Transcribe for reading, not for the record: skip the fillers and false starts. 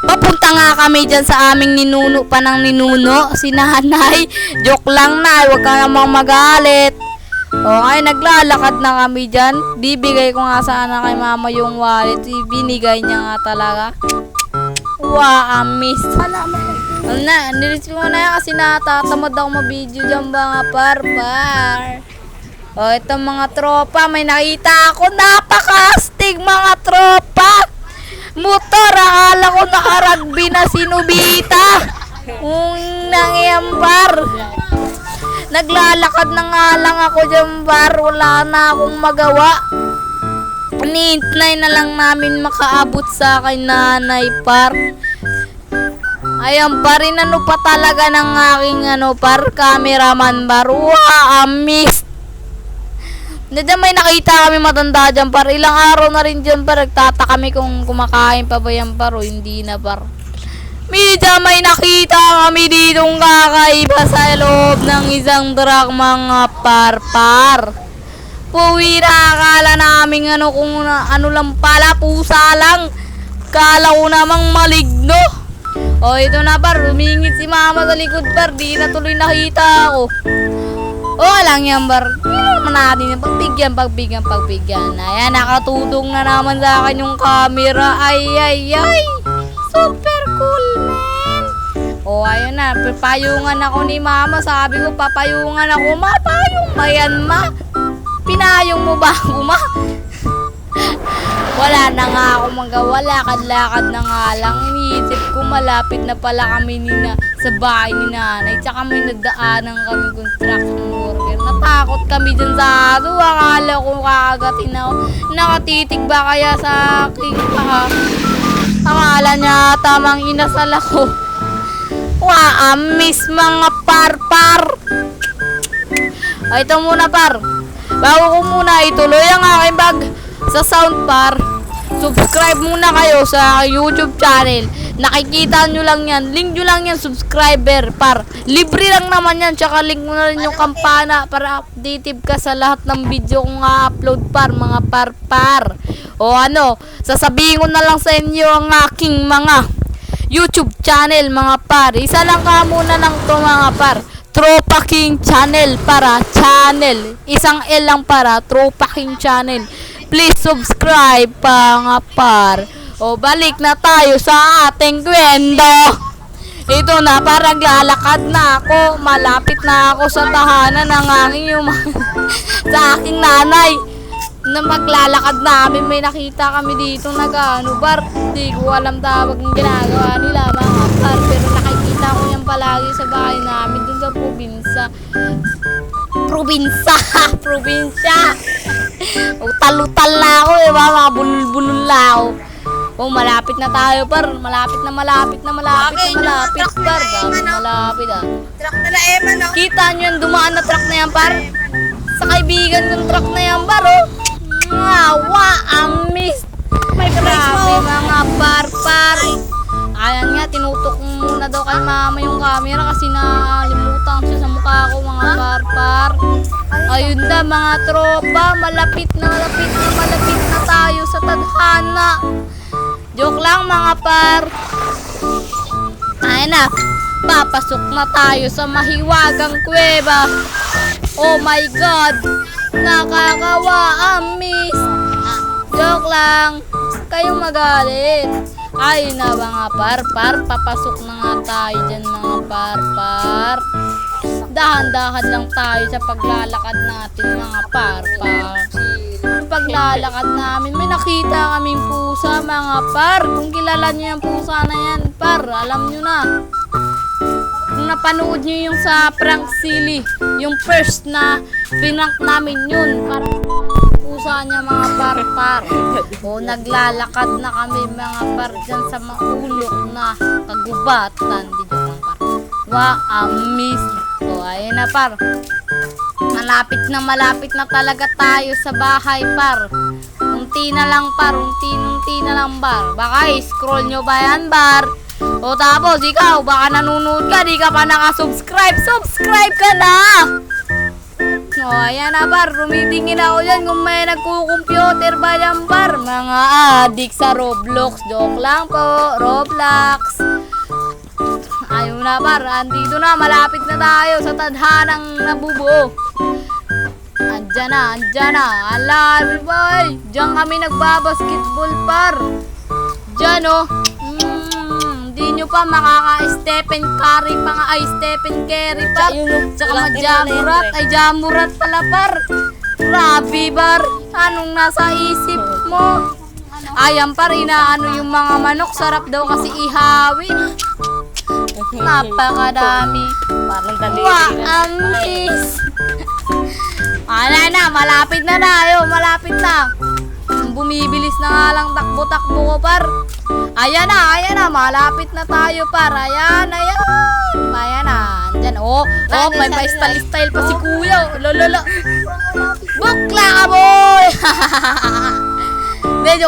Papunta nga kami dyan sa aming ninuno pa ng ninuno, si nanay. Joke lang na, huwag ka namang magalit. O ngayon naglalakad na kami dyan. Bibigay ko nga sana kay mama yung wallet. Binigay niya nga talaga. Wow, miss. Ano na, nilis ko na yan kasi natatamad ako mabideo dyan mga par. O itong mga tropa, may nakita ako. Napakastig mga tropa. Motor, akala ko nakaragbi na si Nobita. Nangyambar. Naglalakad na nga lang ako dyan bar. Wala na akong magawa. Nihintay na lang namin makaabot sa akin nanay par. Ayan pa rin ano pa talaga ng aking cameraman bar. Wow, miss. Diyan may nakita kami matanda dyan par. Ilang araw na rin dyan par. Nagtata kami kung kumakain pa ba yan par o hindi na par. Medya may nakita kami ditong kakaiba sa loob ng isang truck mga par. Puwi na akala namin kung ano lang pala, pusa lang. Kala ko namang maligno. O ito na par, rumingit si mama sa likod par. Di na tuloy nakita ako. O lang yan par. Naman natin yung pagbigyan. Ayan, nakatutong na naman sa akin yung camera. Ay. Super cool, man. O, ayun na. Papayungan ako ni mama. Sabi ko, papayungan ako. Mapayong ba yan, ma? Pinayong mo ba ako, ma? Wala na nga ako magawa. Lakad-lakad na nga lang. Iniisip ko, malapit na pala kami sa bahay ni nanay. Tsaka may nadaanan kami construction worker. Natakot kami dyan sa ato. Akala ko kakagatin ako. Nakatitig ba kaya sa aking akala niya tamang inasal ako. Miss mga par. Ay, ito muna par. Bago ko muna ituloy ang aking bag sa sound par. Subscribe muna kayo sa YouTube channel. Nakikita nyo lang yan. Link nyo lang yan, subscriber par. Libre lang naman yan. Tsaka link mo na rin yung kampana para updated ka sa lahat ng video kong upload par mga par. O sasabihin ko na lang sa inyo ang aking mga YouTube channel mga par. Isa lang ka muna lang to mga par. Tropa King Channel para channel. Isang L lang para Tropa King Channel. Please subscribe mga par. O balik na tayo sa ating kwento. Ito na, parang lalakad na ako. Malapit na ako sa tahanan ng aking sa aking nanay. Na maglalakad namin, may nakita kami dito bar. Hindi ko alam tawag ng ginagawa nila mga par. Pero nakikita ko yan palagi sa bahay namin dun sa probinsya. Utal-utal na ako mga bulul-bulul na ako. Malapit na tayo par. Malapit na malapit par. Malapit Truck na Eman, no? Kita nyo yung dumaan na truck na yan par. Sa kaibigan yung truck na yan par miss. May Grabe mga par. Ayan nga, tinutok muna daw kay mama yung camera kasi nakalimutan siya sa mukha ko mga par. Ayun na mga tropa, malapit na tayo sa tadhana. Joke lang mga par. Ayun na, papasok na tayo sa mahiwagang kuweba. Oh my God, nakakawa miss. Joke lang, kayong magalit. Ayun na mga par, papasok na nga tayo dyan mga par. Dahan-dahan lang tayo sa paglalakad natin mga par. Paglalakad namin, may nakita kaming pusa mga par. Kung kilala nyo yung pusa na yan par, alam nyo na. Kung napanood nyo yung sa prank silly, yung first na pinrank namin yun, parang pusa niya mga par. Naglalakad na kami mga par dyan sa maulok na kagubatan. Di joke lang par. Miss. Ayun na par. Malapit na talaga tayo sa bahay par. Unti na lang par. Baka scroll nyo ba yan bar? Tapos ikaw, baka nanonood ka, di ka pa nakasubscribe. Subscribe ka na! O, ayan na par, tumitingin ako dyan kung may nagko-computer ba yan par. Mga adik sa Roblox. Joke lang po, Roblox. Ayun na par, andito na, malapit na tayo sa tadhanang nabubuo. Andyan na, alam boy. Diyan kami nagbabasketball par. Diyan oh. Hindi nyo pa makaka-Stephen Curry pa nga. Ay, Stephen Curry pa. Tsaka ma-Jamurat. Ay, Jamurat pala par. Grabe par. Anong nasa isip mo? Ayan par, inaano yung mga manok. Sarap daw kasi ihawin. Napakadami. Parang daliri Ang miss. Na, malapit na tayo. Malapit na. Bumibilis na nga lang takbo-takbo ko par. Ayan na, malapit na tayo par. Ayan na. Andyan, may style pa si kuya. Lolo. Bukla ka boy. Medyo,